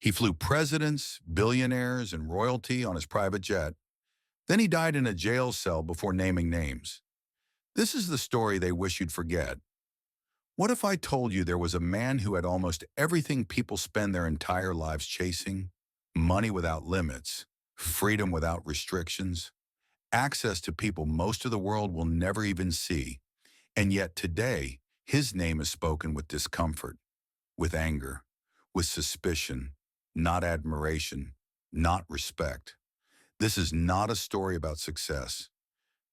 He flew presidents, billionaires, and royalty on his private jet. Then he died in a jail cell before naming names. This is the story they wish you'd forget. What if I told you there was a man who had almost everything people spend their entire lives chasing? Money without limits, freedom without restrictions, access to people most of the world will never even see. And yet today, his name is spoken with discomfort, with anger, with suspicion, not admiration, not respect. This is not a story about success.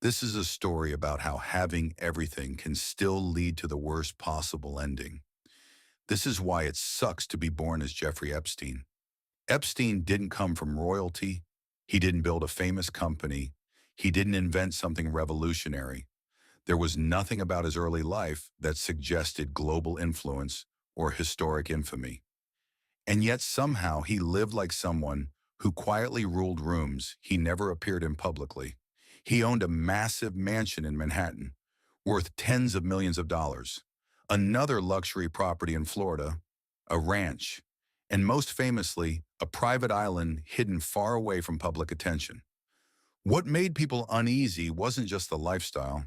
This is a story about how having everything can still lead to the worst possible ending. This is why it sucks to be born as Jeffrey Epstein. Epstein didn't come from royalty. He didn't build a famous company. He didn't invent something revolutionary. There was nothing about his early life that suggested global influence or historic infamy. And yet somehow he lived like someone who quietly ruled rooms he never appeared in publicly. He owned a massive mansion in Manhattan, worth tens of millions of dollars, another luxury property in Florida, a ranch, and most famously, a private island hidden far away from public attention. What made people uneasy wasn't just the lifestyle,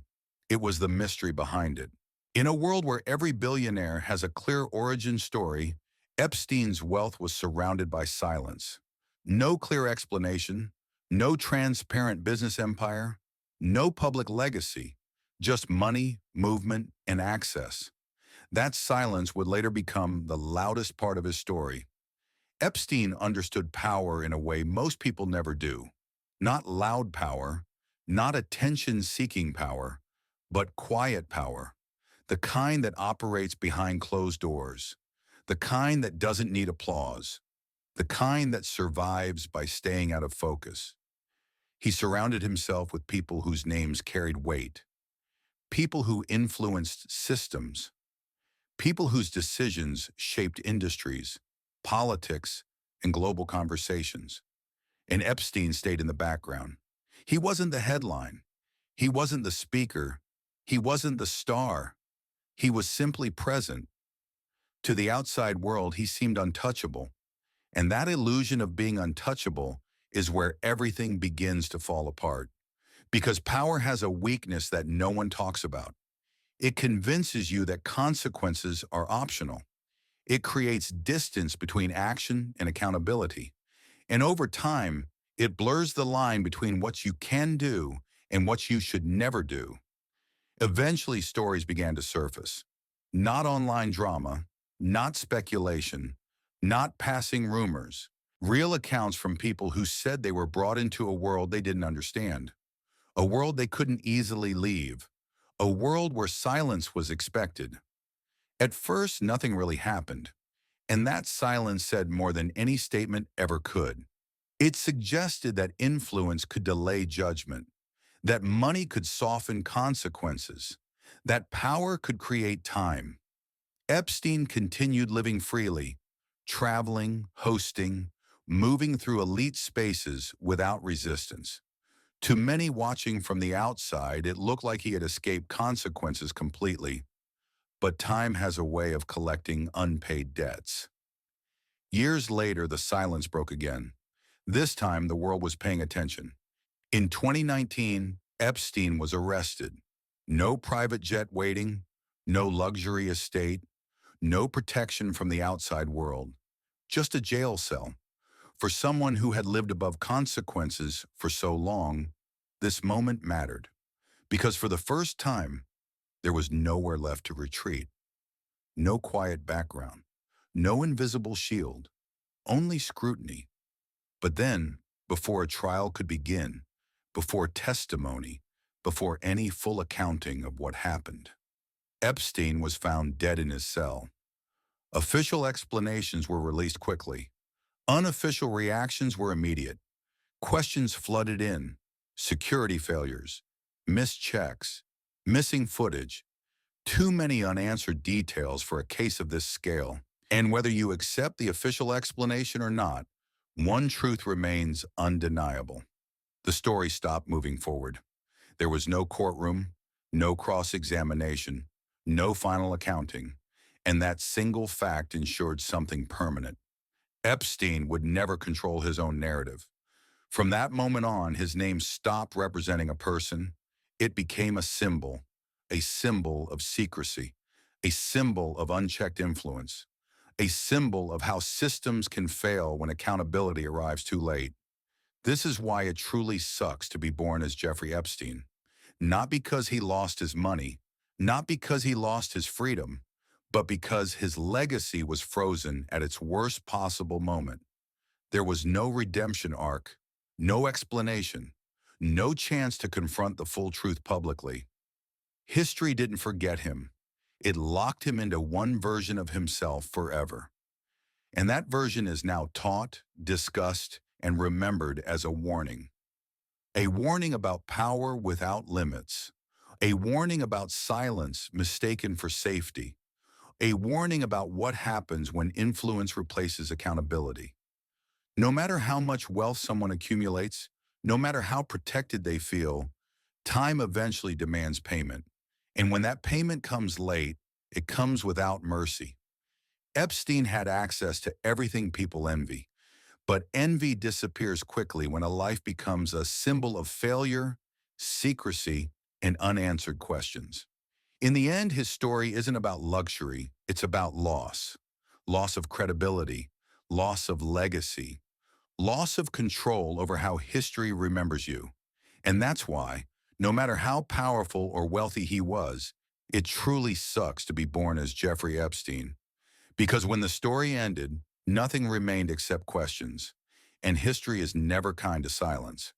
it was the mystery behind it. In a world where every billionaire has a clear origin story, Epstein's wealth was surrounded by silence. No clear explanation, no transparent business empire, no public legacy, just money, movement, and access. That silence would later become the loudest part of his story. Epstein understood power in a way most people never do. Not loud power, not attention-seeking power, but quiet power. The kind that operates behind closed doors. The kind that doesn't need applause. The kind that survives by staying out of focus. He surrounded himself with people whose names carried weight, people who influenced systems, people whose decisions shaped industries, politics, and global conversations. And Epstein stayed in the background. He wasn't the headline. He wasn't the speaker. He wasn't the star. He was simply present. To the outside world, he seemed untouchable. And that illusion of being untouchable is where everything begins to fall apart. Because power has a weakness that no one talks about. It convinces you that consequences are optional. It creates distance between action and accountability. And over time, it blurs the line between what you can do and what you should never do. Eventually, stories began to surface. Not online drama, not speculation, not passing rumors. Real accounts from people who said they were brought into a world they didn't understand. A world they couldn't easily leave. A world where silence was expected. At first, nothing really happened. And that silence said more than any statement ever could. It suggested that influence could delay judgment, that money could soften consequences, that power could create time. Epstein continued living freely, traveling, hosting, moving through elite spaces without resistance. To many watching from the outside, it looked like he had escaped consequences completely. But time has a way of collecting unpaid debts. Years later, the silence broke again. This time, the world was paying attention. In 2019, Epstein was arrested. No private jet waiting, no luxury estate, no protection from the outside world. Just a jail cell. For someone who had lived above consequences for so long, this moment mattered. Because for the first time, there was nowhere left to retreat. No quiet background. No invisible shield. Only scrutiny. But then, before a trial could begin, before testimony, before any full accounting of what happened, Epstein was found dead in his cell. Official explanations were released quickly. Unofficial reactions were immediate. Questions flooded in. Security failures, missed checks, missing footage. Too many unanswered details for a case of this scale. And whether you accept the official explanation or not, one truth remains undeniable. The story stopped moving forward. There was no courtroom, no cross-examination, no final accounting, and that single fact ensured something permanent. Epstein would never control his own narrative. From that moment on, his name stopped representing a person. It became a symbol of secrecy, a symbol of unchecked influence, a symbol of how systems can fail when accountability arrives too late. This is why it truly sucks to be born as Jeffrey Epstein. Not because he lost his money, not because he lost his freedom, but because his legacy was frozen at its worst possible moment. There was no redemption arc, no explanation, no chance to confront the full truth publicly. History didn't forget him. It locked him into one version of himself forever. And that version is now taught, discussed, and remembered as a warning. A warning about power without limits. A warning about silence mistaken for safety. A warning about what happens when influence replaces accountability. No matter how much wealth someone accumulates, no matter how protected they feel, time eventually demands payment. And when that payment comes late, it comes without mercy. Epstein had access to everything people envy, but envy disappears quickly when a life becomes a symbol of failure, secrecy, and unanswered questions. In the end, his story isn't about luxury, it's about loss. Loss of credibility, loss of legacy, loss of control over how history remembers you. And that's why, no matter how powerful or wealthy he was, it truly sucks to be born as Jeffrey Epstein. Because when the story ended, nothing remained except questions. And history is never kind to silence.